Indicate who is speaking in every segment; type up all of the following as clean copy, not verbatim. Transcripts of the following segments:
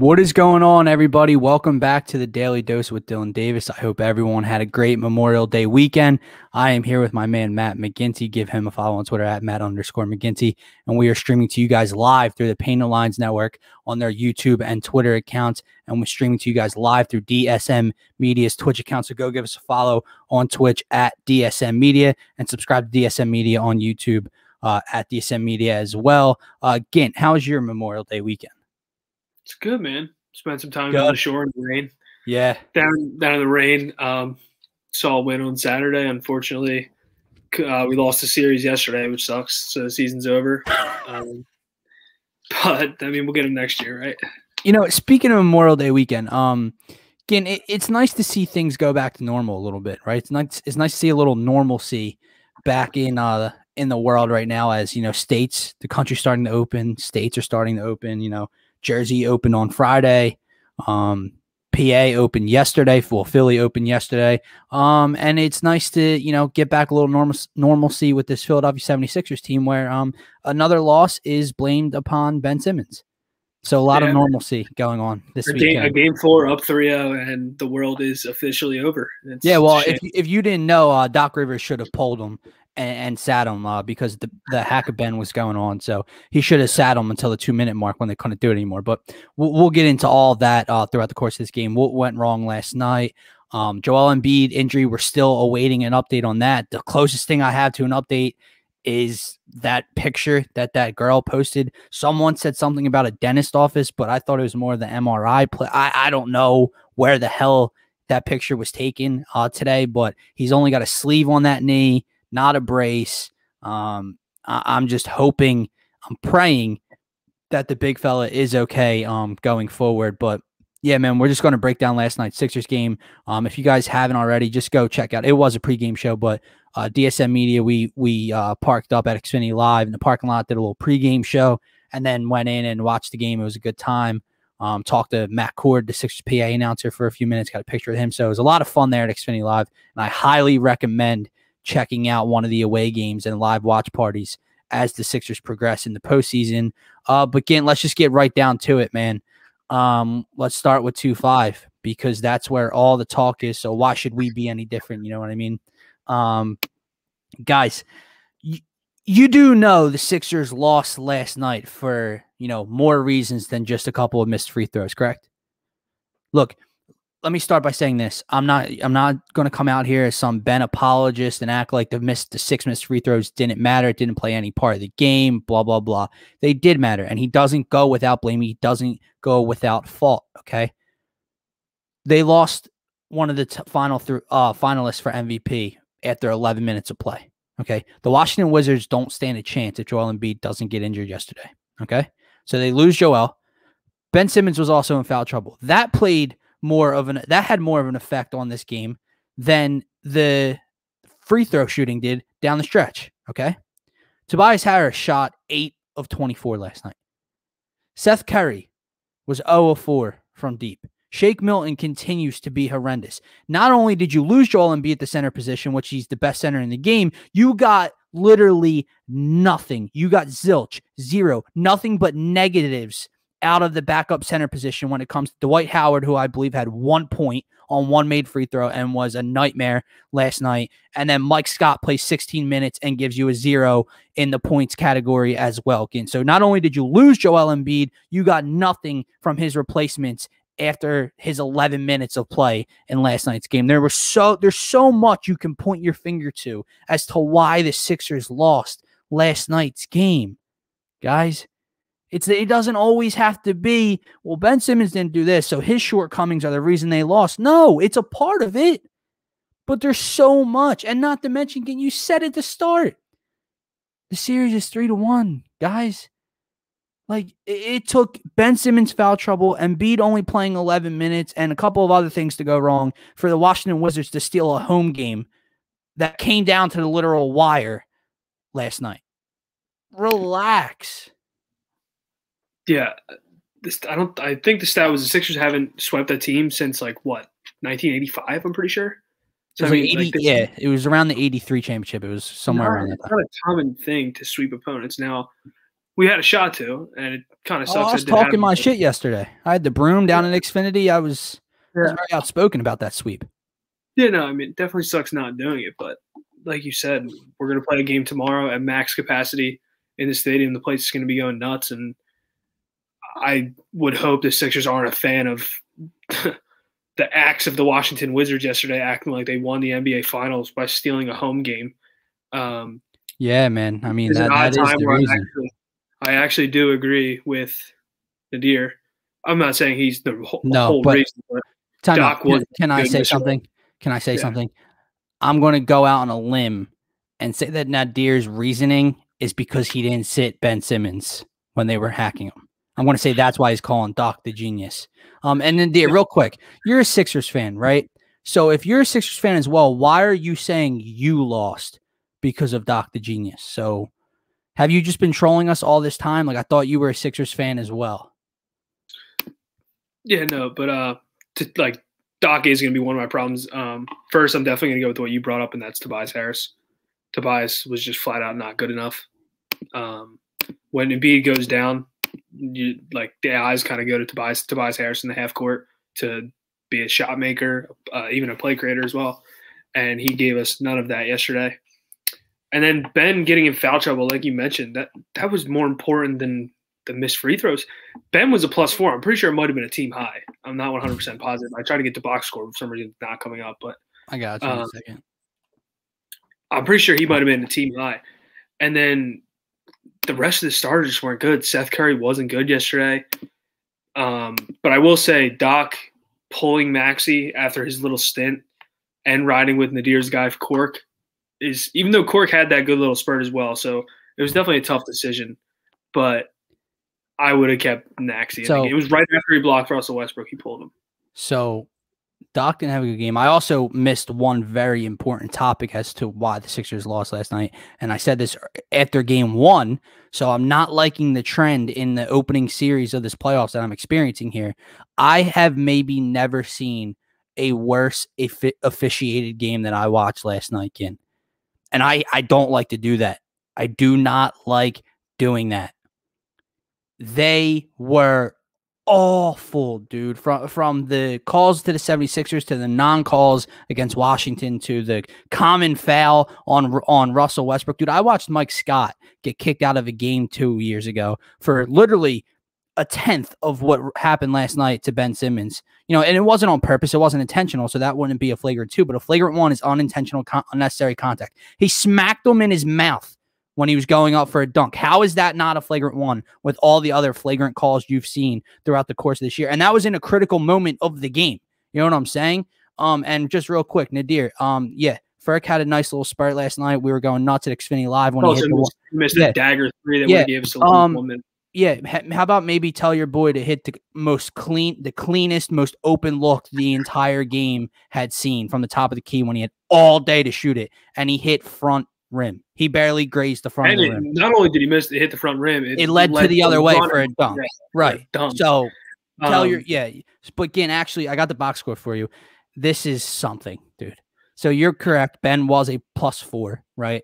Speaker 1: What is going on, everybody? Welcome back to the Daily Dose with Dylan Davis. I hope everyone had a great Memorial Day weekend. I am here with my man, Matt McGinty. Give him a follow on Twitter at Matt_McGinty. And we are streaming to you guys live through the Painted Lines Network on their YouTube and Twitter accounts. And we're streaming to you guys live through DSM Media's Twitch account. So go give us a follow on Twitch at DSM Media and subscribe to DSM Media on YouTube at DSM Media as well. Gint, how was your Memorial Day weekend?
Speaker 2: It's good, man. Spent some time on the shore in the rain.
Speaker 1: Yeah.
Speaker 2: Down in the rain. Saw a win on Saturday. Unfortunately, we lost the series yesterday, which sucks. So the season's over. But, I mean, we'll get them next year, right?
Speaker 1: You know, speaking of Memorial Day weekend, again, it's nice to see things go back to normal a little bit, right? It's nice to see a little normalcy back in the world right now as, the country's starting to open, states are starting to open, Jersey opened on Friday. PA opened yesterday. Philly opened yesterday. And it's nice to, get back a little normalcy with this Philadelphia 76ers team where another loss is blamed upon Ben Simmons. So a lot of normalcy going on this weekend.
Speaker 2: A game 4 up 3-0, and the world is officially over.
Speaker 1: Well, if you didn't know, Doc Rivers should have pulled him and sat him because the hack of Ben was going on. So he should have sat him until the 2-minute mark when they couldn't do it anymore. But we'll get into all of that throughout the course of this game. What went wrong last night? Joel Embiid injury. We're still awaiting an update on that. The closest thing I have to an update is that picture that girl posted. Someone said something about a dentist office, but I thought it was more of the MRI play. I don't know where the hell that picture was taken today, but he's only got a sleeve on that knee, not a brace. I'm just hoping, I'm praying that the big fella is okay going forward. But yeah, man, we're just going to break down last night's Sixers game. If you guys haven't already, just go check out. It was a pregame show, but DSM Media, we parked up at Xfinity Live in the parking lot, did a little pregame show, and then went in and watched the game. It was a good time. Talked to Matt Cord, the Sixers PA announcer, for a few minutes, got a picture of him. So it was a lot of fun there at Xfinity Live, and I highly recommend checking out one of the away games and live watch parties as the Sixers progress in the postseason. But again, let's just get right down to it, man. Let's start with 2-5 because that's where all the talk is. So why should we be any different? You know what I mean? Guys, you do know the Sixers lost last night for, more reasons than just a couple of missed free throws, correct? Look, let me start by saying this. I'm not going to come out here as some Ben apologist and act like the 6 missed free throws didn't matter. It didn't play any part of the game, blah, blah, blah. They did matter, and he doesn't go without blame. He doesn't go without fault, okay? They lost one of the finalists for MVP after 11 minutes of play, okay? The Washington Wizards don't stand a chance if Joel Embiid doesn't get injured yesterday, okay? So they lose Joel. Ben Simmons was also in foul trouble. That had more of an effect on this game than the free throw shooting did down the stretch, okay? Tobias Harris shot 8 of 24 last night. Seth Curry was 0 of 4 from deep. Shake Milton continues to be horrendous. Not only did you lose Joel Embiid at the center position, which he's the best center in the game, you got literally nothing. You got zilch, zero, nothing but negatives out of the backup center position when it comes to Dwight Howard, who I believe had 1 point on 1 made free throw and was a nightmare last night. And then Mike Scott plays 16 minutes and gives you a 0 in the points category as well. Again, so not only did you lose Joel Embiid, you got nothing from his replacements after his 11 minutes of play in last night's game. There's so much you can point your finger to as to why the Sixers lost last night's game. Guys, it doesn't always have to be, well, Ben Simmons didn't do this, so his shortcomings are the reason they lost. No, it's a part of it. But there's so much. And not to mention, you said at the start, the series is 3-1, guys. Like, it took Ben Simmons foul trouble, Embiid only playing 11 minutes, and a couple of other things to go wrong for the Washington Wizards to steal a home game that came down to the literal wire last night. Relax.
Speaker 2: Yeah, I think the stat was the Sixers haven't swept that team since 1985. I'm pretty sure.
Speaker 1: So it was around the 83 championship. It was somewhere around that time.
Speaker 2: It's not a common thing to sweep opponents now. We had a shot to, and it kind of
Speaker 1: Oh,
Speaker 2: sucks.
Speaker 1: I was talking my shit yesterday. I had the broom down in Xfinity. I was very outspoken about that sweep.
Speaker 2: Yeah, no, I mean, it definitely sucks not doing it, but like you said, we're going to play a game tomorrow at max capacity in the stadium. The place is going to be going nuts, and I would hope the Sixers aren't a fan of the acts of the Washington Wizards yesterday, acting like they won the NBA Finals by stealing a home game.
Speaker 1: Yeah, man. I mean,
Speaker 2: There's an odd
Speaker 1: that is
Speaker 2: time
Speaker 1: the
Speaker 2: where
Speaker 1: reason.
Speaker 2: I actually do agree with Nadir. I'm not saying he's the
Speaker 1: No,
Speaker 2: whole
Speaker 1: but
Speaker 2: reason, but
Speaker 1: time out.
Speaker 2: Doc was
Speaker 1: Can I
Speaker 2: good
Speaker 1: say
Speaker 2: yesterday.
Speaker 1: something? Can I say
Speaker 2: Yeah.
Speaker 1: something? I'm going to go out on a limb and say that Nadir's reasoning is because he didn't sit Ben Simmons when they were hacking him. I'm going to say that's why he's calling Doc the genius. And then, Nadir, real quick, you're a Sixers fan, right? So if you're a Sixers fan as well, why are you saying you lost because of Doc the genius? So have you just been trolling us all this time? Like, I thought you were a Sixers fan as well.
Speaker 2: Yeah, no, but Doc is going to be one of my problems. First, I'm definitely going to go with what you brought up, and that's Tobias Harris. Tobias was just flat out not good enough. When Embiid goes down, the eyes kind of go to Tobias Harris in the half court to be a shot maker, even a play creator as well. And he gave us none of that yesterday. And then Ben getting in foul trouble, like you mentioned, that was more important than the missed free throws. Ben was a +4. I'm pretty sure it might have been a team high. I'm not 100% positive. I tried to get the box score for some reason, it's not coming up, but
Speaker 1: I got you in a second.
Speaker 2: I'm pretty sure he might have been a team high. And then the rest of the starters just weren't good. Seth Curry wasn't good yesterday. But I will say Doc pulling Maxey after his little stint and riding with Nadir's guy for Cork is, even though Cork had that good little spurt as well, so it was definitely a tough decision. But I would have kept Maxey.
Speaker 1: So
Speaker 2: it was right after he blocked Russell Westbrook. He pulled him.
Speaker 1: So Doc didn't have a good game. I also missed one very important topic as to why the Sixers lost last night. And I said this after game one. So I'm not liking the trend in the opening series of this playoffs that I'm experiencing here. I have maybe never seen a worse officiated game than I watched last night, Ken. And I don't like to do that. I do not like doing that. They were awful, dude. From the calls to the 76ers to the non-calls against Washington to the common foul on Russell Westbrook. Dude, I watched Mike Scott get kicked out of a game 2 years ago for literally a tenth of what happened last night to Ben Simmons. You know, and it wasn't on purpose. It wasn't intentional, so that wouldn't be a flagrant 2. But a flagrant 1 is unintentional, unnecessary contact. He smacked him in his mouth when he was going up for a dunk. How is that not a flagrant 1 with all the other flagrant calls you've seen throughout the course of this year? And that was in a critical moment of the game. You know what I'm saying? And just real quick, Nadir, yeah, Ferk had a nice little spurt last night. We were going nuts at Xfinity Live when he hit the
Speaker 2: missed a dagger 3 that would have gave us a 1 minute.
Speaker 1: Yeah, how about maybe tell your boy to hit the cleanest, most open look the entire game had seen from the top of the key when he had all day to shoot it, and he hit front rim. He barely grazed the front of the rim.
Speaker 2: Not only did he miss it, hit the front rim,
Speaker 1: it led to the other way for a dunk. Yeah, right. Dunk. So tell but again, actually, I got the box score for you. This is something, dude. So you're correct. Ben was a +4, right?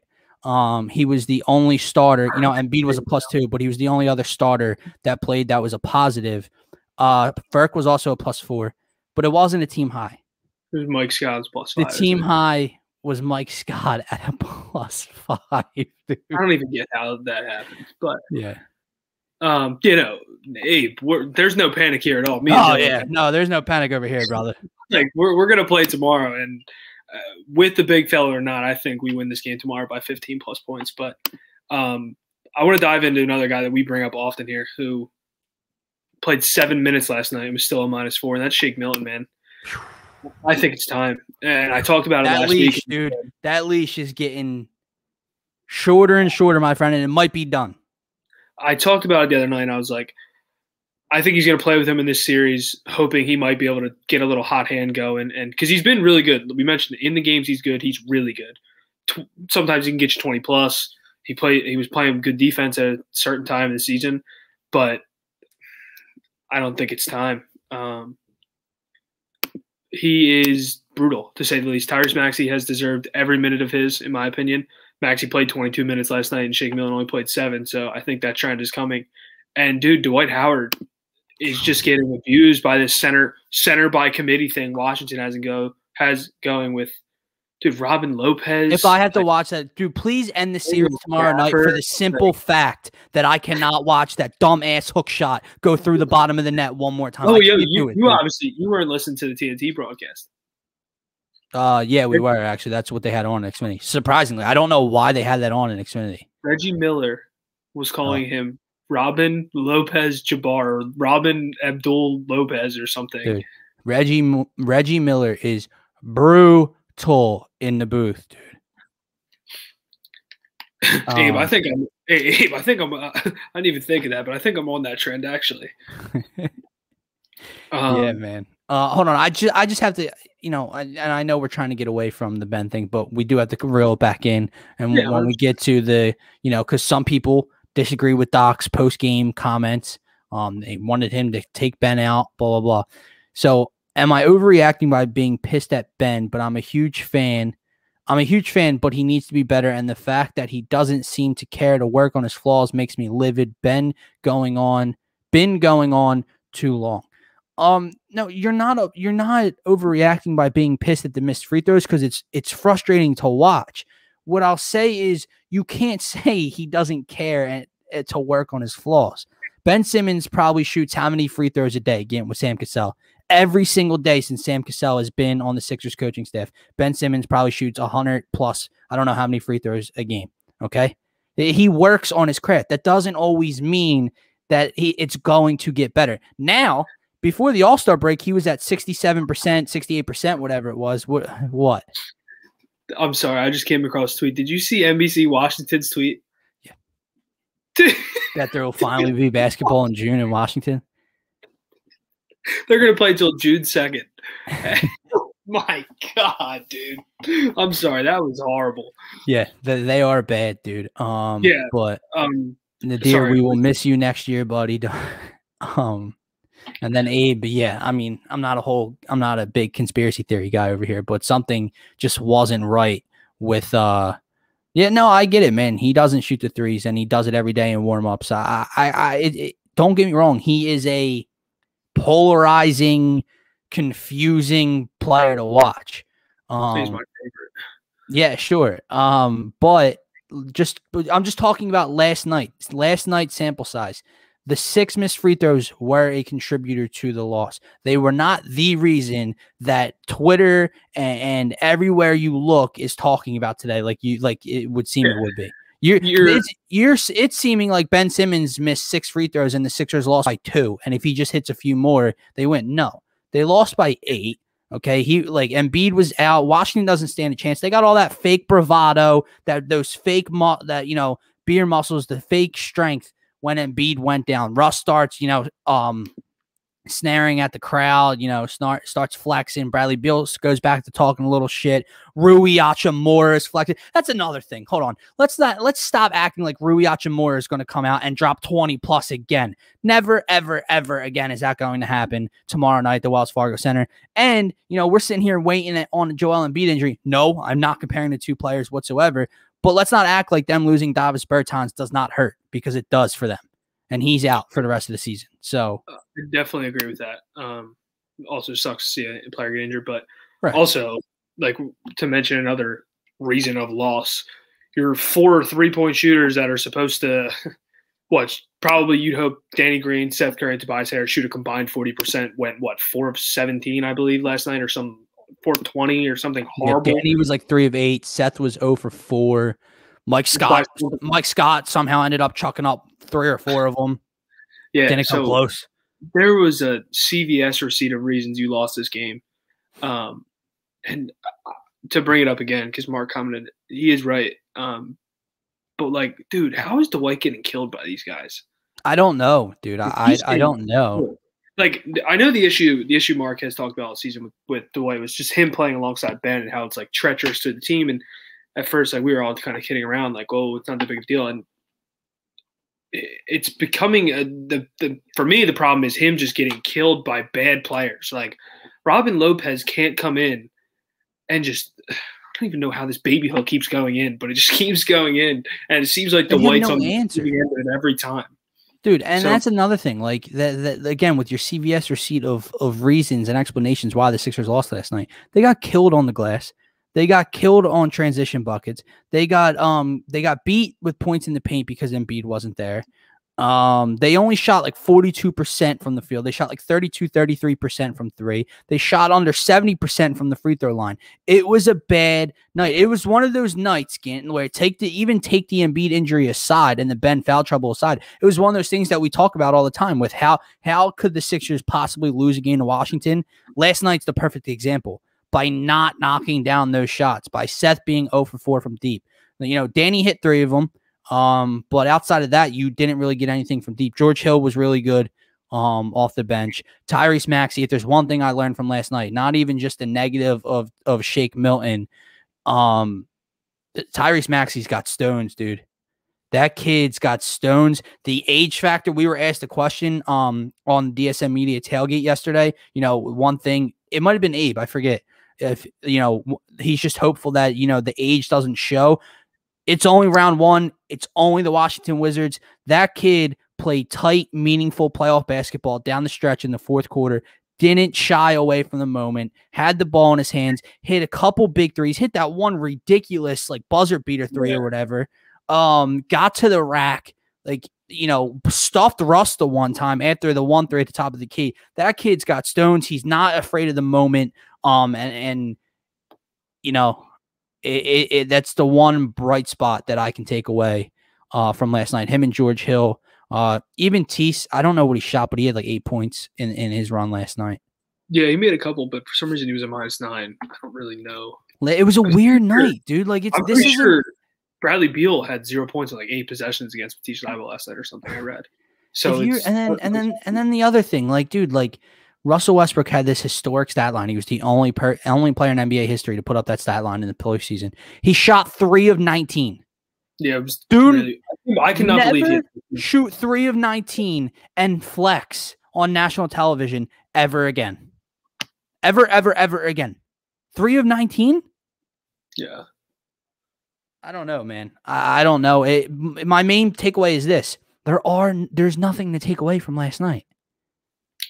Speaker 1: He was the only starter, you know, Embiid was a +2, but he was the only other starter that played that was a positive. Ferk was also a +4, but it wasn't a team high.
Speaker 2: It was Mike Scott's +5.
Speaker 1: The team high was Mike Scott at a +5. Dude.
Speaker 2: I don't even get how that happened, but
Speaker 1: yeah.
Speaker 2: You know, Abe, there's no panic here at all.
Speaker 1: No, there's no panic over here, brother.
Speaker 2: Like we're gonna play tomorrow, and with the big fella or not, I think we win this game tomorrow by 15+ points. But I want to dive into another guy that we bring up often here, who played 7 minutes last night and was still a -4, and that's Shake Milton, man. I think it's time, and I talked about it last week,
Speaker 1: dude. That leash is getting shorter and shorter, my friend, and it might be done.
Speaker 2: I talked about it the other night, and I was like, I think he's going to play with him in this series, hoping he might be able to get a little hot hand going. And because he's been really good. We mentioned in the games he's good. He's really good. Sometimes he can get you 20+. He was playing good defense at a certain time in the season, but I don't think it's time. He is brutal, to say the least. Tyrese Maxey has deserved every minute of his, in my opinion. Maxey played 22 minutes last night, and Shake Milton only played 7. So I think that trend is coming. And dude, Dwight Howard is just getting abused by this center by committee thing Washington has going with. Dude, Robin Lopez.
Speaker 1: If I had to watch that, dude, please end the series tomorrow night for the simple fact that I cannot watch that dumbass hook shot go through the bottom of the net one more time.
Speaker 2: Oh, yeah, you obviously you weren't listening to the TNT broadcast.
Speaker 1: Yeah, we were actually. That's what they had on in Xfinity. Surprisingly, I don't know why they had that on in Xfinity.
Speaker 2: Reggie Miller was calling him Robin Lopez Jabbar, or Robin Abdul Lopez, or something.
Speaker 1: Dude, Reggie Miller is brutal in the booth, dude.
Speaker 2: Abe, I think I'm. I didn't even think of that, but I think I'm on that trend actually.
Speaker 1: Yeah, man. Hold on, I just have to, and I know we're trying to get away from the Ben thing, but we do have to reel it back in. And when we get to the, because some people disagree with Doc's post game comments. They wanted him to take Ben out, blah blah blah. So, am I overreacting by being pissed at Ben? But I'm a huge fan. But he needs to be better. And the fact that he doesn't seem to care to work on his flaws makes me livid. Been going on too long. No, you're not overreacting by being pissed at the missed free throws because it's frustrating to watch. What I'll say is you can't say he doesn't care to work on his flaws. Ben Simmons probably shoots how many free throws a day again with Sam Cassell? Every single day since Sam Cassell has been on the Sixers coaching staff, Ben Simmons probably shoots 100 plus. I don't know how many free throws a game. Okay. He works on his craft. That doesn't always mean that it's going to get better. Now, before the All-Star break, he was at 67%, 68%, whatever it was. What?
Speaker 2: I'm sorry. I just came across a tweet. Did you see NBC Washington's tweet?
Speaker 1: Yeah. That there will finally be basketball in June in Washington.
Speaker 2: They're going to play until June 2nd. My God, dude. I'm sorry. That was horrible.
Speaker 1: Yeah, they are bad, dude.
Speaker 2: Yeah.
Speaker 1: But Nadir, we will miss you next year, buddy. And then Abe, yeah, I mean, I'm not a big conspiracy theory guy over here, but something just wasn't right with yeah, no, I get it, man. He doesn't shoot the threes and he does it every day in warm-ups. Don't get me wrong, he is a polarizing, confusing player to watch.
Speaker 2: He's my favorite.
Speaker 1: Yeah, sure. But I'm just talking about last night's sample size. The 6 missed free throws were a contributor to the loss. They were not the reason that Twitter and everywhere you look is talking about today, like it would seem it would be. It's seeming like Ben Simmons missed 6 free throws and the Sixers lost by 2. And if he just hits a few more, they win. No, they lost by 8. Okay. Embiid was out. Washington doesn't stand a chance. They got all that fake bravado, those fake, beer muscles, the fake strength when Embiid went down. Russ starts, snaring at the crowd, starts flexing. Bradley Beal goes back to talking a little shit. Rui Hachimura is flexing. That's another thing. Hold on. Let's stop acting like Rui Hachimura is going to come out and drop 20 plus again. Never, ever, ever again is that going to happen tomorrow night at the Wells Fargo Center. And, we're sitting here waiting on a Joel Embiid injury. No, I'm not comparing the two players whatsoever, but let's not act like them losing Davis Bertans does not hurt, because it does for them. And he's out for the rest of the season. So
Speaker 2: I definitely agree with that. Also sucks to see a player get injured, but
Speaker 1: also,
Speaker 2: to mention another reason of loss, your 4 3-point shooters that are supposed to, probably you'd hope Danny Green, Seth Curry, and Tobias Harris shoot a combined 40%, went 4 of 17, I believe, last night, or some 4 of 20 or something horrible.
Speaker 1: Yeah, Danny was 3 of 8. Seth was 0 for 4. Mike Scott somehow ended up chucking up 3 or 4 of them.
Speaker 2: Yeah,
Speaker 1: didn't come close.
Speaker 2: There was a CVS receipt of reasons you lost this game. And to bring it up again, because Mark commented, he is right. But dude, how is Dwight getting killed by these guys?
Speaker 1: I don't know, dude. I don't know.
Speaker 2: I know the issue Mark has talked about all season with Dwight was just him playing alongside Ben and how it's treacherous to the team. And at first, we were all kind of kidding around, oh, it's not that big of a deal. And it's becoming for me, the problem is him just getting killed by bad players. Robin Lopez can't come in and just don't even know how this baby hook keeps going in, but it just keeps going in, and it seems like the
Speaker 1: They have
Speaker 2: whites
Speaker 1: no
Speaker 2: on
Speaker 1: answer.
Speaker 2: the end of it every time.
Speaker 1: Dude, and that's another thing. Like that again, with your CVS receipt of reasons and explanations why the Sixers lost last night, they got killed on the glass. They got killed on transition buckets. They got beat with points in the paint because Embiid wasn't there. They only shot like 42% from the field. They shot like 33% from three. They shot under 70% from the free throw line. It was a bad night. It was one of those nights, Ganton, where even take the Embiid injury aside and the Ben foul trouble aside, it was one of those things that we talk about all the time with how could the Sixers possibly lose a game to Washington? Last night's the perfect example. By not knocking down those shots, by Seth being 0 for 4 from deep. Danny hit 3 of them. But outside of that, you didn't really get anything from deep. George Hill was really good off the bench. Tyrese Maxey, if there's one thing I learned from last night, not even just the negative of Shake Milton, Tyrese Maxey's got stones, dude. That kid's got stones. The age factor, we were asked a question on DSM Media tailgate yesterday. One thing, it might have been Abe, I forget. If, he's just hopeful that, the age doesn't show. It's only round one. It's only the Washington Wizards. That kid played tight, meaningful playoff basketball down the stretch in the fourth quarter. Didn't shy away from the moment. Had the ball in his hands. Hit a couple big threes. Hit that one ridiculous buzzer beater three or whatever. Got to the rack. Stuffed Russ the one time after the 1-3 at the top of the key. That kid's got stones. He's not afraid of the moment. That's the one bright spot that I can take away from last night. Him and George Hill, even Tease. I don't know what he shot, but he had like 8 points in his run last night.
Speaker 2: Yeah, he made a couple, but for some reason he was a -9. I don't really know.
Speaker 1: It was a weird night, dude.
Speaker 2: I'm pretty sure Bradley Beal had 0 points on 8 possessions against Matisse Thybulle last night or something. I read. So
Speaker 1: and then the other thing, Russell Westbrook had this historic stat line. He was the only player in NBA history to put up that stat line in the postseason. He shot 3 of 19.
Speaker 2: Yeah, it was
Speaker 1: dude.
Speaker 2: Really, I cannot believe he
Speaker 1: shoot 3 of 19 and flex on national television ever again. Ever again. 3 of 19?
Speaker 2: Yeah.
Speaker 1: I don't know, man. I don't know. My main takeaway is this: there's nothing to take away from last night.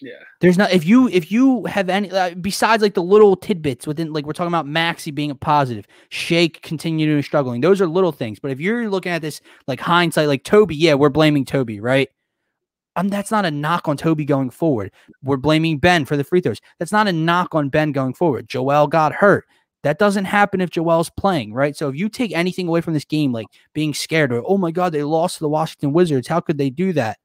Speaker 2: Yeah.
Speaker 1: There's not, if you have any, besides the little tidbits within, we're talking about Maxey being a positive, Shake continuing struggling. Those are little things. But if you're looking at this hindsight, Toby, yeah, we're blaming Toby, right? That's not a knock on Toby going forward. We're blaming Ben for the free throws. That's not a knock on Ben going forward. Joel got hurt. That doesn't happen if Joel's playing, right? So if you take anything away from this game, being scared or, oh my God, they lost to the Washington Wizards, how could they do that?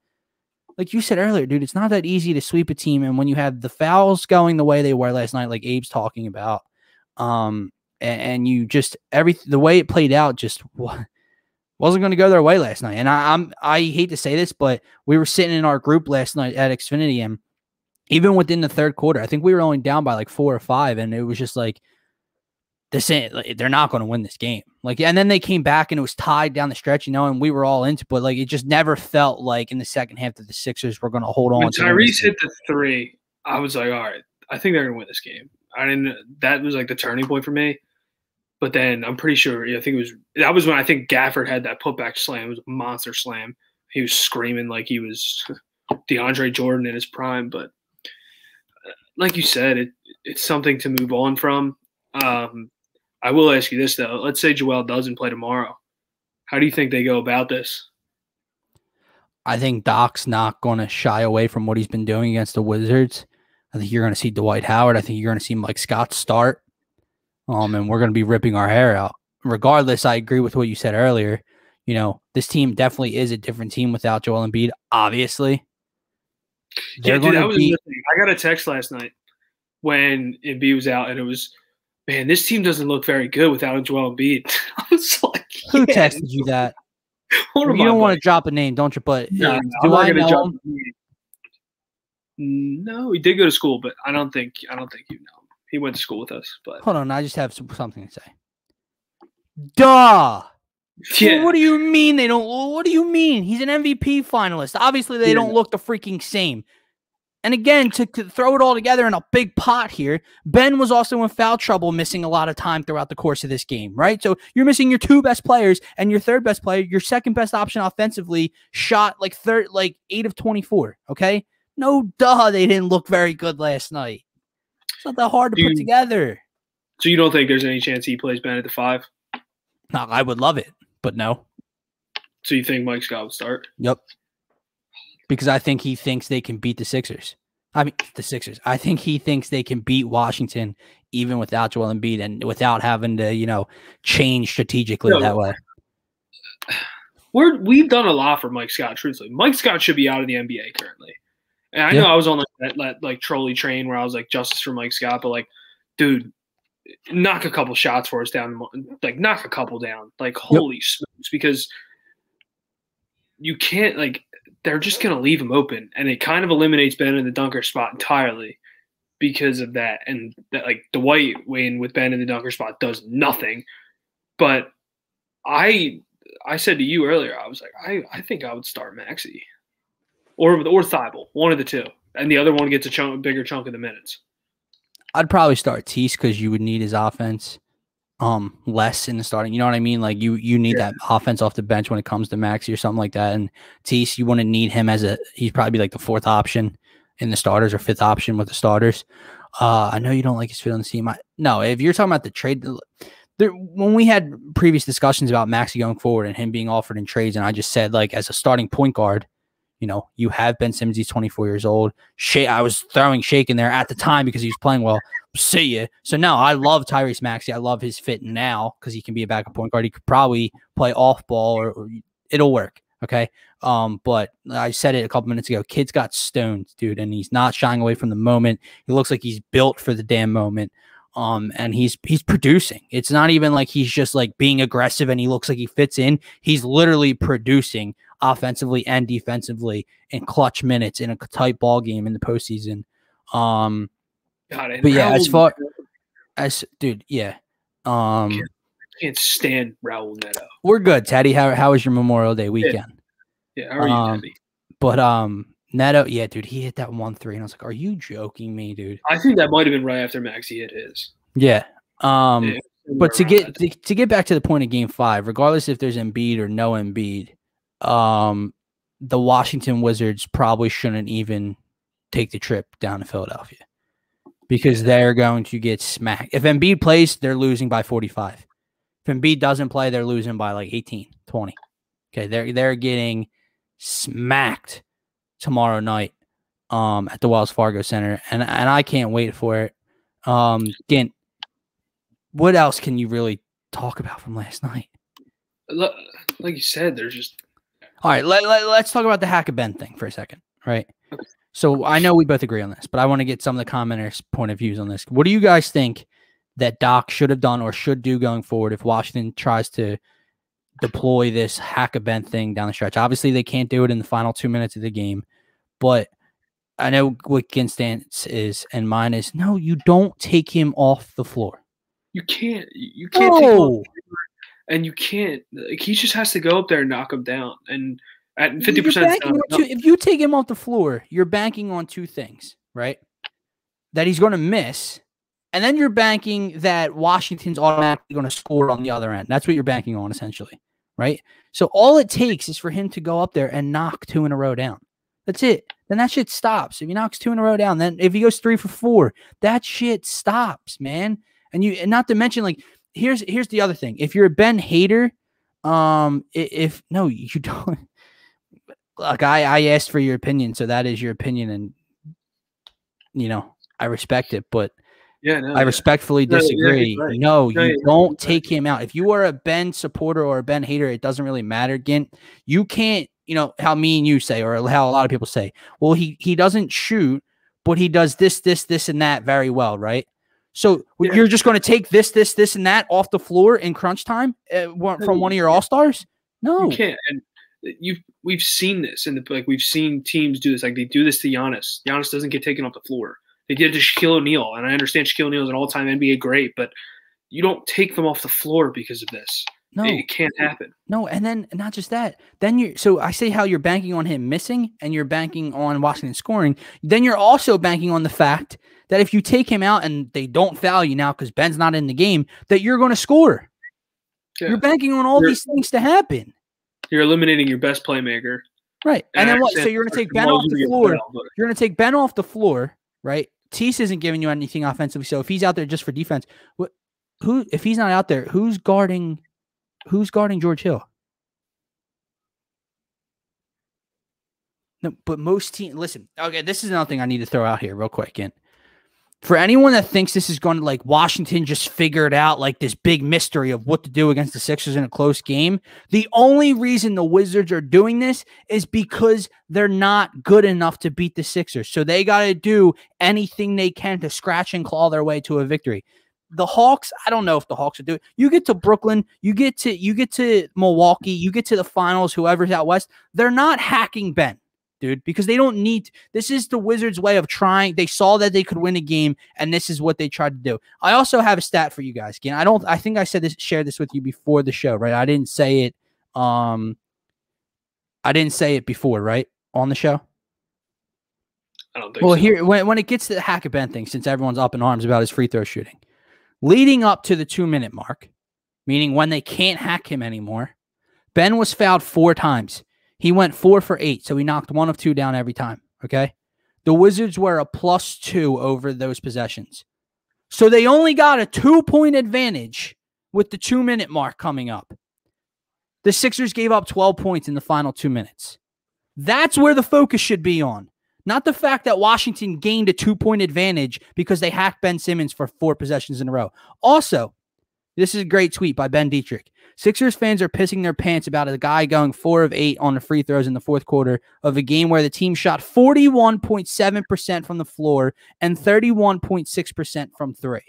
Speaker 1: Like you said earlier, dude, it's not that easy to sweep a team. And when you have the fouls going the way they were last night, like Abe's talking about, and you just, the way it played out just wasn't going to go their way last night. And I hate to say this, but we were sitting in our group last night at Xfinity, and even within the third quarter, I think we were only down by 4 or 5. And it was just they're not going to win this game. And then they came back and it was tied down the stretch, and we were all into, but it just never felt like in the second half that the Sixers were going to hold on.
Speaker 2: When Tyrese hit the 3, I was like, all right, I think they're going to win this game. That was the turning point for me. But then I'm pretty sure, I think that was when I think Gafford had that putback slam. It was a monster slam. He was screaming like he was DeAndre Jordan in his prime. But like you said, it's something to move on from. I will ask you this, though. Let's say Joel doesn't play tomorrow. How do you think they go about this?
Speaker 1: I think Doc's not going to shy away from what he's been doing against the Wizards. I think you're going to see Dwight Howard. I think you're going to see Mike Scott start. And we're going to be ripping our hair out. Regardless, I agree with what you said earlier. This team definitely is a different team without Joel Embiid, obviously.
Speaker 2: Yeah, dude, that was another thing. I got a text last night when Embiid was out, and it was, man, this team doesn't look very good without Joel Embiid. I was like,
Speaker 1: who texted you that? You don't want to drop a name, don't you? But
Speaker 2: no,
Speaker 1: do I know him?
Speaker 2: No, he did go to school, but I don't think you know him. He went to school with us. But
Speaker 1: hold on, I just have something to say. Duh. Yeah. What do you mean they don't? What do you mean? He's an MVP finalist. Obviously, they don't look the freaking same. And again, to throw it all together in a big pot here, Ben was also in foul trouble, missing a lot of time throughout the course of this game, right? So you're missing your two best players, and your third best player, your second best option offensively, shot like 8 of 24, okay? No duh, they didn't look very good last night. It's not that hard to put together.
Speaker 2: So you don't think there's any chance he plays Ben at the 5?
Speaker 1: No, I would love it, but no.
Speaker 2: So you think Mike Scott would start?
Speaker 1: Yep. Because I think he thinks they can beat the Sixers. I think he thinks they can beat Washington even without Joel Embiid and without having to, change strategically that way.
Speaker 2: We've done a lot for Mike Scott, truthfully. Mike Scott should be out of the NBA currently. And I know I was on that trolley train where I was like, justice for Mike Scott, but like, dude, knock a couple shots for us down. Like, knock a couple down. Like, holy smokes, because you can't, like, they're just going to leave him open. And it kind of eliminates Ben in the dunker spot entirely because of that. And that, like, Dwight Wayne with Ben in the dunker spot does nothing. But I said to you earlier, I was like, I think I would start Maxey or Thibault, one of the two. And the other one gets a bigger chunk of the minutes.
Speaker 1: I'd probably start Tease because you would need his offense less in the starting. You know what I mean? Like you need that offense off the bench when it comes to Maxey or something like that. And Tease, you want to need him he's probably like the fourth option in the starters or fifth option with the starters. I know you don't like his fit on the team. No, if you're talking about the trade, when we had previous discussions about Maxey going forward and him being offered in trades, and I just said, like, as a starting point guard, you have Ben Simmons. He's 24 years old. I was throwing Shake in there at the time because he was playing well. See ya. So now I love Tyrese Maxey. I love his fit now because he can be a backup point guard. He could probably play off ball or it'll work. Okay. But I said it a couple minutes ago. Kid's got stones, dude, and he's not shying away from the moment. He looks like he's built for the damn moment. And he's producing. It's not even like he's just like being aggressive and he looks like he fits in. He's literally producing offensively and defensively in clutch minutes in a tight ball game in the postseason. But yeah, as far as dude, yeah.
Speaker 2: I can't stand Raul Neto.
Speaker 1: We're good, Teddy. How was your Memorial Day weekend?
Speaker 2: Yeah, how are you, Teddy?
Speaker 1: But Neto, yeah, dude, he hit that 1-3, and I was like, "Are you joking me, dude?"
Speaker 2: I think that might have been right after Maxey hit his.
Speaker 1: Yeah. But to get back to the point of Game 5, regardless if there's Embiid or no Embiid, the Washington Wizards probably shouldn't even take the trip down to Philadelphia because they're going to get smacked. If Embiid plays, they're losing by 45. If Embiid doesn't play, they're losing by like 18, 20. Okay, they're getting smacked tomorrow night at the Wells Fargo Center, and I can't wait for it. Again, what else can you really talk about from last night?
Speaker 2: Like you said, there's just
Speaker 1: all right. Let's talk about the Hack of Ben thing for a second, right? So I know we both agree on this, but I want to get some of the commenters' point of views on this. What do you guys think that Doc should have done or should do going forward if Washington tries to deploy this Hack of Ben thing down the stretch? Obviously, they can't do it in the final 2 minutes of the game, but I know what Gint's stance is, and mine is, no, you don't take him off the floor.
Speaker 2: You can't take him off the floor, and you can't. Like, he just has to go up there and knock him down. And at 50%,
Speaker 1: if you take him off the floor, you're banking on two things, right? That he's going to miss, and then you're banking that Washington's automatically going to score on the other end. That's what you're banking on, essentially, right? So all it takes is for him to go up there and knock 2 in a row down. That's it. Then that shit stops. If he knocks 2 in a row down, then if he goes 3 for 4, that shit stops, man. And not to mention, like, here's the other thing. If you're a Ben hater, if no, you don't. Like, I asked for your opinion, so that is your opinion, and I respect it, but I respectfully disagree.
Speaker 2: Right.
Speaker 1: No, you don't take him out. If you are a Ben supporter or a Ben hater, it doesn't really matter. Again, you can't, how me and you say, or how a lot of people say, well, he doesn't shoot, but he does this, and that very well, right? So you're just going to take this, and that off the floor in crunch time from one of your all-stars? No.
Speaker 2: You can't. And we've seen this, and we've seen teams do this. Like, they do this to Giannis. Giannis doesn't get taken off the floor. They did it to Shaquille O'Neal, and I understand Shaquille O'Neal is an all-time NBA great, but you don't take them off the floor because of this.
Speaker 1: No,
Speaker 2: it can't happen.
Speaker 1: No, and then not just that. Then so I say how you're banking on him missing and you're banking on Washington scoring. Then you're also banking on the fact that if you take him out and they don't foul you now because Ben's not in the game, that you're going to score. Yeah. You're banking on all these things to happen.
Speaker 2: You're eliminating your best playmaker.
Speaker 1: Right. And then what? So you're going to take Ben off the floor. You're going to take Ben off the floor, right? Tease isn't giving you anything offensively. So if he's out there just for defense, if he's not out there, who's guarding George Hill? No, but most teams, listen, okay, this is another thing I need to throw out here real quick. Again, for anyone that thinks this is going to, like, Washington just figured out, like, this big mystery of what to do against the Sixers in a close game, the only reason the Wizards are doing this is because they're not good enough to beat the Sixers. So they got to do anything they can to scratch and claw their way to a victory. The Hawks, I don't know if the Hawks are doing. You get to Brooklyn, you get to Milwaukee, you get to the finals, whoever's out west, they're not hacking Ben, dude, because they don't need. This is the Wizards' way of trying. They saw that they could win a game, and this is what they tried to do. I also have a stat for you guys. Again, I think I shared this with you before the show, right? I didn't say it. I didn't say it before, right, on the show.
Speaker 2: I don't think so.
Speaker 1: Well, here when it gets to the hack of Ben thing, since everyone's up in arms about his free throw shooting. Leading up to the 2-minute mark, meaning when they can't hack him anymore, Ben was fouled 4 times. He went 4 for 8, so he knocked 1 of 2 down every time, okay? The Wizards were a +2 over those possessions. So they only got a 2-point advantage with the 2-minute mark coming up. The Sixers gave up 12 points in the final 2 minutes. That's where the focus should be on. Not the fact that Washington gained a 2-point advantage because they hacked Ben Simmons for 4 possessions in a row. Also, this is a great tweet by Ben Dietrich. Sixers fans are pissing their pants about a guy going 4 of 8 on the free throws in the fourth quarter of a game where the team shot 41.7% from the floor and 31.6% from 3.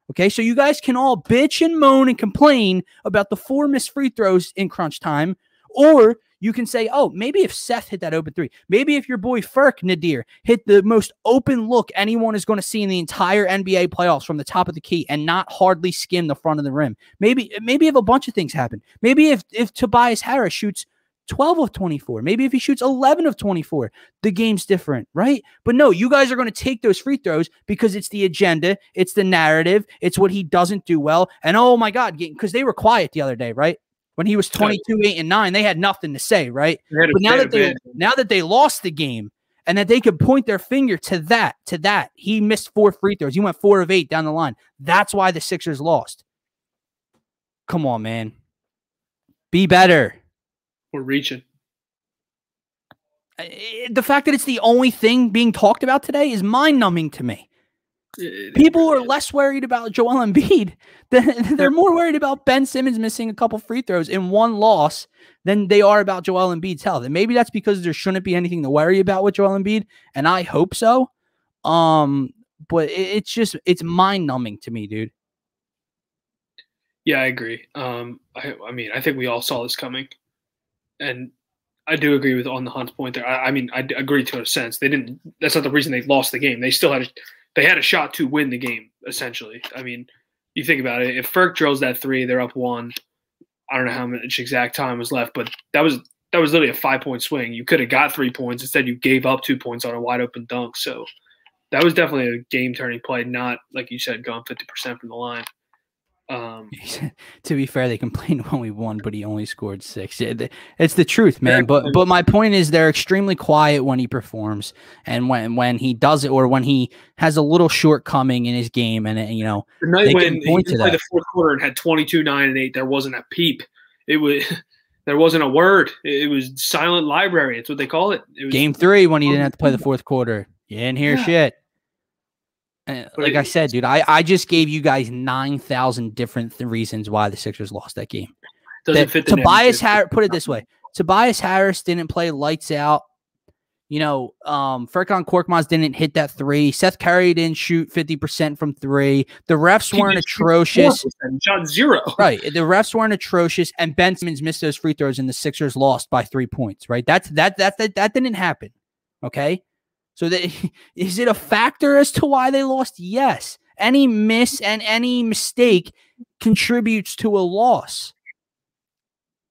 Speaker 1: Okay, so you guys can all bitch and moan and complain about the 4 missed free throws in crunch time, or you can say, oh, maybe if Seth hit that open 3, maybe if your boy Ferk Nadir hit the most open look anyone is going to see in the entire NBA playoffs from the top of the key and not hardly skim the front of the rim. Maybe if a bunch of things happen. Maybe if Tobias Harris shoots 12 of 24, maybe if he shoots 11 of 24, the game's different, right? But no, you guys are going to take those free throws because it's the agenda, it's the narrative, it's what he doesn't do well. And oh my God, because they were quiet the other day, right? When he was 22, 8, and 9, they had nothing to say, right? But now that they lost the game and that they could point their finger to that, he missed 4 free throws. He went 4 of 8 down the line. That's why the Sixers lost. Come on, man. Be better.
Speaker 2: We're reaching.
Speaker 1: The fact that it's the only thing being talked about today is mind-numbing to me. People are less worried about Joel Embiid. They're more worried about Ben Simmons missing a couple free throws in one loss than they are about Joel Embiid's health. And maybe that's because there shouldn't be anything to worry about with Joel Embiid, and I hope so. But it's mind-numbing to me, dude.
Speaker 2: Yeah, I agree. I mean, I think we all saw this coming, and I do agree with on the Hunt's point there. I mean, I agree to a sense. That's not the reason they lost the game. They still had. They had a shot to win the game, essentially. I mean, you think about it. If Ferk drills that 3, they're up 1. I don't know how much exact time was left, but that was literally a 5-point swing. You could have got 3 points. Instead, you gave up 2 points on a wide-open dunk. So that was definitely a game-turning play, not, like you said, going 50% from the line.
Speaker 1: To be fair, they complained when we won, but he only scored 6. It's the truth, man. But my point is, they're extremely quiet when he performs, and when he does it, or when he has a little shortcoming in his game, and the
Speaker 2: night when he played the fourth quarter and had 22, 9, and 8, there wasn't a peep. There wasn't a word. It was silent library. It's what they call it.
Speaker 1: Game 3 when he didn't have to play the fourth quarter. You didn't hear shit. Like I said, dude, I just gave you guys 9,000 different reasons why the Sixers lost that game.
Speaker 2: Doesn't fit the
Speaker 1: Tobias Harris, put it this way. Tobias Harris didn't play lights out. Furkan Korkmaz didn't hit that 3. Seth Curry didn't shoot 50% from 3. The refs weren't atrocious.
Speaker 2: Shot 0.
Speaker 1: Right. The refs weren't atrocious, and Ben Simmons missed those free throws, and the Sixers lost by 3 points, right? That didn't happen. Okay? So is it a factor as to why they lost? Yes. Any miss and any mistake contributes to a loss.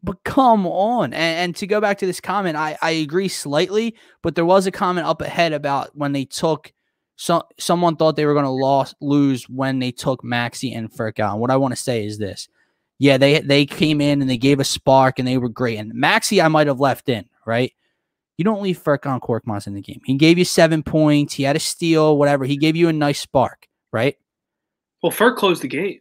Speaker 1: But come on. And to go back to this comment, I agree slightly, but there was a comment up ahead about when they took someone thought they were going to lose when they took Maxey and Furk out. And what I want to say is this. Yeah, they came in and they gave a spark and they were great. And Maxey, I might have left in, right? You don't leave Furkan Korkmaz in the game. He gave you 7 points. He had a steal, whatever. He gave you a nice spark, right?
Speaker 2: Well, Furk closed the game.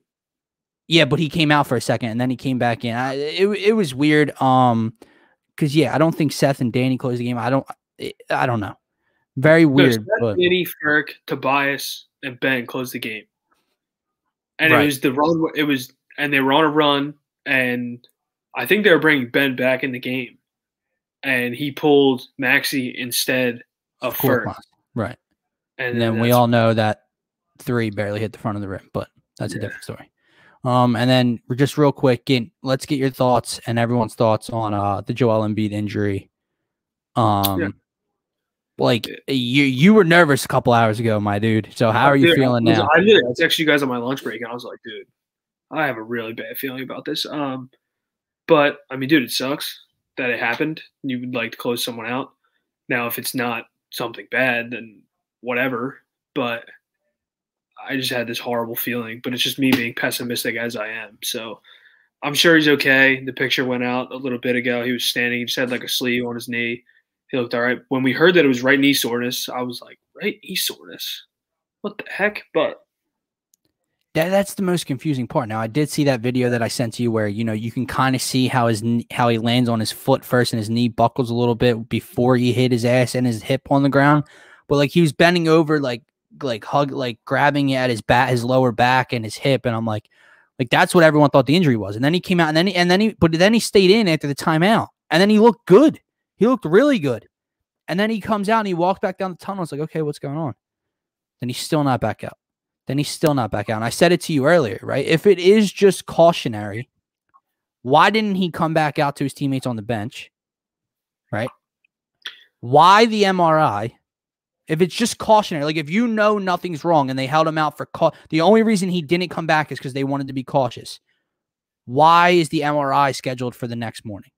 Speaker 1: Yeah, but he came out for a second and then he came back in. It was weird. Because yeah, I don't think Seth and Danny closed the game. I don't know. Very weird.
Speaker 2: No, Seth, Danny, Furk, Tobias, and Ben closed the game. And
Speaker 1: right.
Speaker 2: It was the run. And they were on a run, and I think they were bringing Ben back in the game, and he pulled Maxey instead of Furk.
Speaker 1: Right. And then we all know that 3 barely hit the front of the rim, but that's a different story. And then just real quick, let's get your thoughts and everyone's thoughts on the Joel Embiid injury. Like you were nervous a couple hours ago, my dude. So how are you feeling now?
Speaker 2: I texted you guys on my lunch break, and I was like, dude, I have a really bad feeling about this. But I mean, dude, it sucks that it happened. You would like to close someone out. Now, if it's not something bad, then whatever. But I just had this horrible feeling. But it's just me being pessimistic as I am. So I'm sure he's okay. The picture went out a little bit ago. He was standing. He just had like a sleeve on his knee. He looked all right. When we heard that it was right knee soreness, I was like, right knee soreness? What the heck? But
Speaker 1: that's the most confusing part. Now, I did see that video that I sent to you where, you can kind of see how he lands on his foot first and his knee buckles a little bit before he hit his ass and his hip on the ground. But like he was bending over, like grabbing at his lower back and his hip. And I'm like that's what everyone thought the injury was. And then he came out and then he stayed in after the timeout. And then he looked good. He looked really good. And then he comes out and he walks back down the tunnel. It's like, okay, what's going on? Then he's still not back out. And I said it to you earlier, right? If it is just cautionary, why didn't he come back out to his teammates on the bench, right? Why the MRI? If it's just cautionary, like if nothing's wrong and they held him out for the only reason he didn't come back is because they wanted to be cautious. Why is the MRI scheduled for the next morning?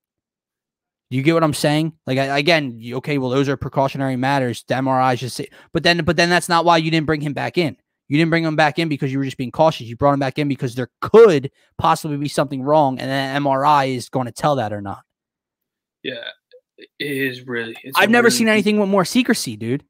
Speaker 1: Do you get what I'm saying? Like, again, okay, well, those are precautionary matters. The MRI is just, but then that's not why you didn't bring him back in. You didn't bring him back in because you were just being cautious. You brought him back in because there could possibly be something wrong, and then MRI is going to tell that or not.
Speaker 2: Yeah, it is really.
Speaker 1: I've never seen anything with more secrecy, dude.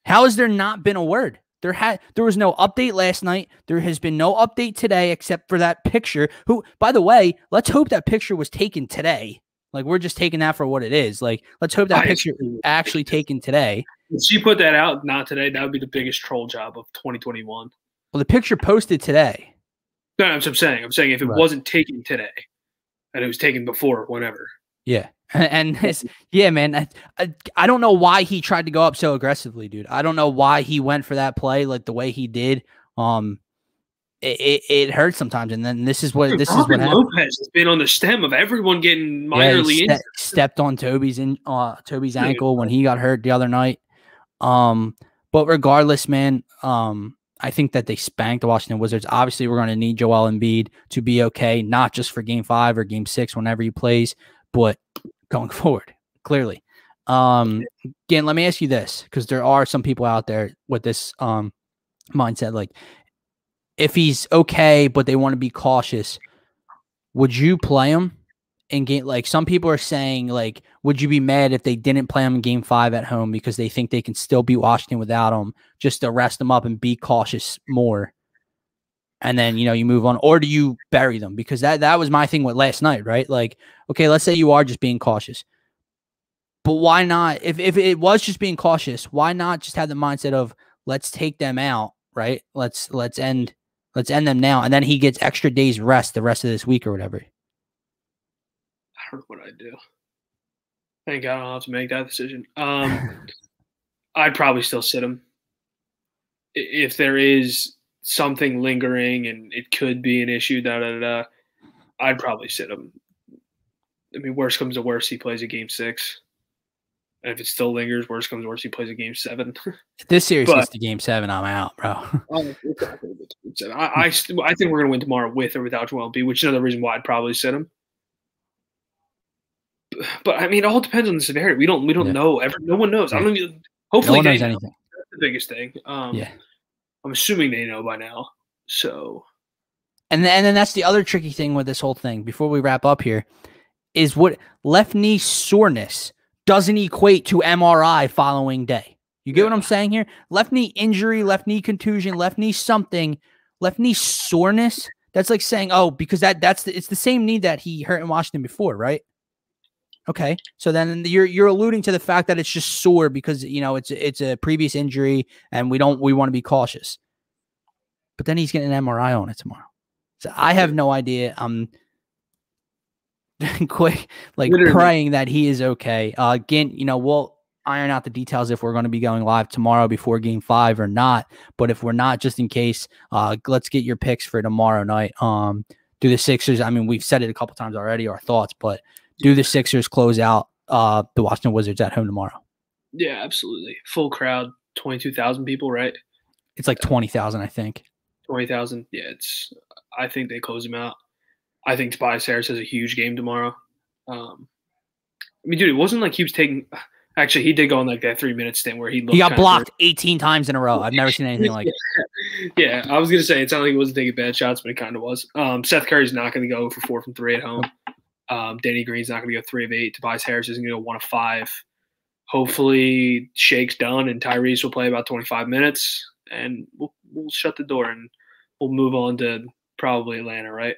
Speaker 1: How has there not been a word? There was no update last night. There has been no update today except for that picture. Who, by the way, let's hope that picture was taken today. Like, we're just taking that for what it is. Like, let's hope that picture is actually taken today.
Speaker 2: If she put that out, not today, that would be the biggest troll job of 2021.
Speaker 1: Well, the picture posted today.
Speaker 2: No, that's what I'm saying. I'm saying if it wasn't taken today, and it was taken before, whatever.
Speaker 1: Yeah. And yeah, man, I don't know why he tried to go up so aggressively, dude. I don't know why he went for that play like the way he did. It hurts sometimes, and then this is what happens.
Speaker 2: Lopez has been on the stem of everyone getting minorly injured.
Speaker 1: Stepped on Toby's ankle when he got hurt the other night. But regardless, man, I think that they spanked the Washington Wizards. Obviously, we're going to need Joel Embiid to be okay, not just for Game 5 or Game 6 whenever he plays, but going forward, clearly. Again, let me ask you this, because there are some people out there with this mindset, like, if he's okay, but they want to be cautious, would you play him in game? Like, some people are saying, like, would you be mad if they didn't play him in Game 5 at home because they think they can still beat Washington without him, just to rest them up and be cautious more? And then, you move on. Or do you bury them? Because that was my thing with last night, right? Like, okay, let's say you are just being cautious. But why not? If it was just being cautious, why not just have the mindset of, let's take them out, right? Let's end them now. And then he gets extra days rest the rest of this week or whatever.
Speaker 2: I don't know what I'd do. Thank God I don't have to make that decision. I'd probably still sit him. If there is something lingering and it could be an issue, I'd probably sit him. I mean, worst comes to worst, he plays a Game 6. And if it still lingers, worst comes to worst, he plays a Game 7.
Speaker 1: If this series gets to Game 7, I'm out, bro.
Speaker 2: I think we're going to win tomorrow with or without Joel Embiid, which is another reason why I'd probably sit him. But I mean, it all depends on the severity. We don't know. No one knows.
Speaker 1: Yeah.
Speaker 2: I don't even. Hopefully,
Speaker 1: no one knows
Speaker 2: they know.
Speaker 1: anything.
Speaker 2: That's the biggest thing.
Speaker 1: Yeah.
Speaker 2: I'm assuming they know by now. So,
Speaker 1: and then that's the other tricky thing with this whole thing. Before we wrap up here, is what left knee soreness doesn't equate to MRI following day. You get what I'm saying here? Left knee injury, left knee contusion, left knee something, left knee soreness. That's like saying, oh, because it's the same knee that he hurt in Washington before, right? Okay, so then you're alluding to the fact that it's just sore because it's a previous injury and we want to be cautious. But then he's getting an MRI on it tomorrow, so I have no idea. I'm quick, praying that he is okay. Again, we'll iron out the details if we're going to be going live tomorrow before Game 5 or not. But if we're not, just in case, let's get your picks for tomorrow night. Do the Sixers? I mean, we've said it a couple times already, our thoughts, but. Do the Sixers close out the Washington Wizards at home tomorrow?
Speaker 2: Yeah, absolutely. Full crowd, 22,000 people, right?
Speaker 1: It's like 20,000, I think.
Speaker 2: 20,000. Yeah, I think they close them out. I think Tobias Harris has a huge game tomorrow. I mean, dude, it wasn't like he was taking. Actually, he did go on like that 3-minute stint where he
Speaker 1: got blocked 18 times in a row. I've never seen anything like it.
Speaker 2: Yeah, I was gonna say it sounded like he wasn't taking bad shots, but it kind of was. Seth Curry's not going to go for 4 from 3 at home. Danny Green's not going to go 3 of 8. Tobias Harris isn't going to go 1 of 5. Hopefully, Shake's done and Tyrese will play about 25 minutes, and we'll shut the door and we'll move on to probably Atlanta, right?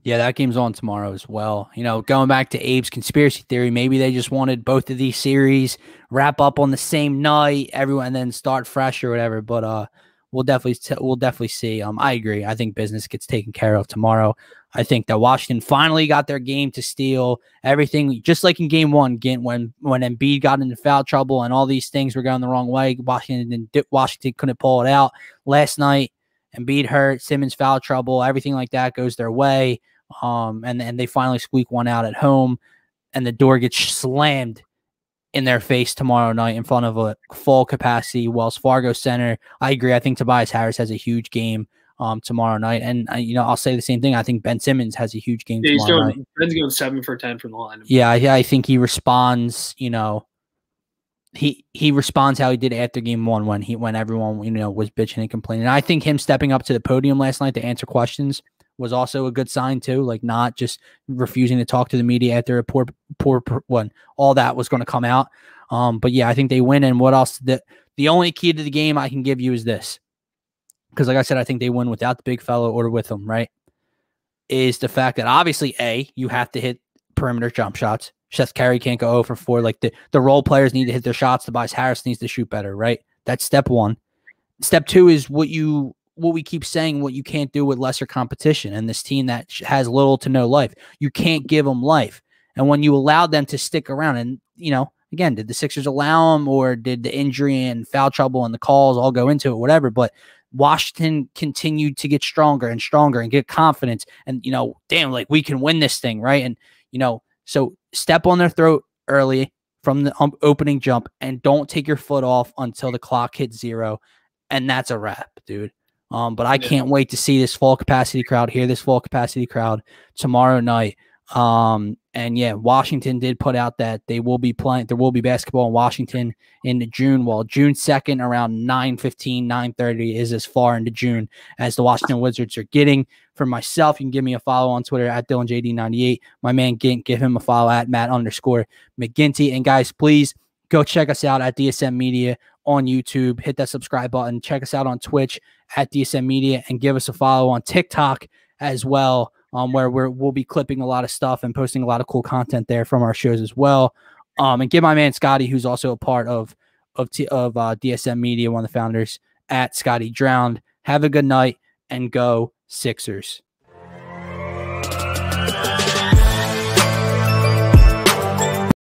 Speaker 1: Yeah, that game's on tomorrow as well. Going back to Abe's conspiracy theory, maybe they just wanted both of these series wrap up on the same night, everyone, and then start fresh or whatever. But we'll definitely see. I agree. I think business gets taken care of tomorrow. I think that Washington finally got their game to steal everything, just like in Game 1, when Embiid got into foul trouble and all these things were going the wrong way. Washington couldn't pull it out. Last night, Embiid hurt, Simmons foul trouble, everything like that goes their way, and they finally squeak one out at home, and the door gets slammed in their face tomorrow night in front of a full capacity Wells Fargo Center. I agree. I think Tobias Harris has a huge game tomorrow night. And, I'll say the same thing. I think Ben Simmons has a huge game tomorrow night.
Speaker 2: Ben's going 7 for 10 from the line.
Speaker 1: Yeah, I think he responds, he responds how he did after Game 1 when everyone, was bitching and complaining. And I think him stepping up to the podium last night to answer questions was also a good sign too, like not just refusing to talk to the media after a poor one. All that was going to come out. But yeah, I think they win. And what else? The only key to the game I can give you is this. Because like I said, I think they win without the big fellow or with them, right? Is the fact that obviously, you have to hit perimeter jump shots. Seth Curry can't go 0 for 4. Like the role players need to hit their shots. Tobias Harris needs to shoot better, right? That's step 1. Step 2 is what we keep saying, what you can't do with lesser competition. And this team that has little to no life, you can't give them life. And when you allow them to stick around and, again, did the Sixers allow them or did the injury and foul trouble and the calls all go into it, whatever, but Washington continued to get stronger and stronger and get confidence and, damn, like we can win this thing. Right. And, so step on their throat early from the opening jump and don't take your foot off until the clock hits 0. And that's a wrap, dude. But I can't wait to see this full capacity crowd, hear this full capacity crowd tomorrow night. And yeah, Washington did put out that they will be playing. There will be basketball in Washington in June. Well, June 2nd around 9:15, 9:30 is as far into June as the Washington Wizards are getting. For myself, you can give me a follow on Twitter at DylanJD98. My man Gint, give him a follow at Matt_McGinty. And guys, please go check us out at DSM Media on YouTube. Hit that subscribe button. Check us out on Twitch at DSM Media and give us a follow on TikTok as well. Where we'll be clipping a lot of stuff and posting a lot of cool content there from our shows as well. And give my man Scotty, who's also a part of DSM Media, one of the founders, at Scotty Drowned. Have a good night and go Sixers.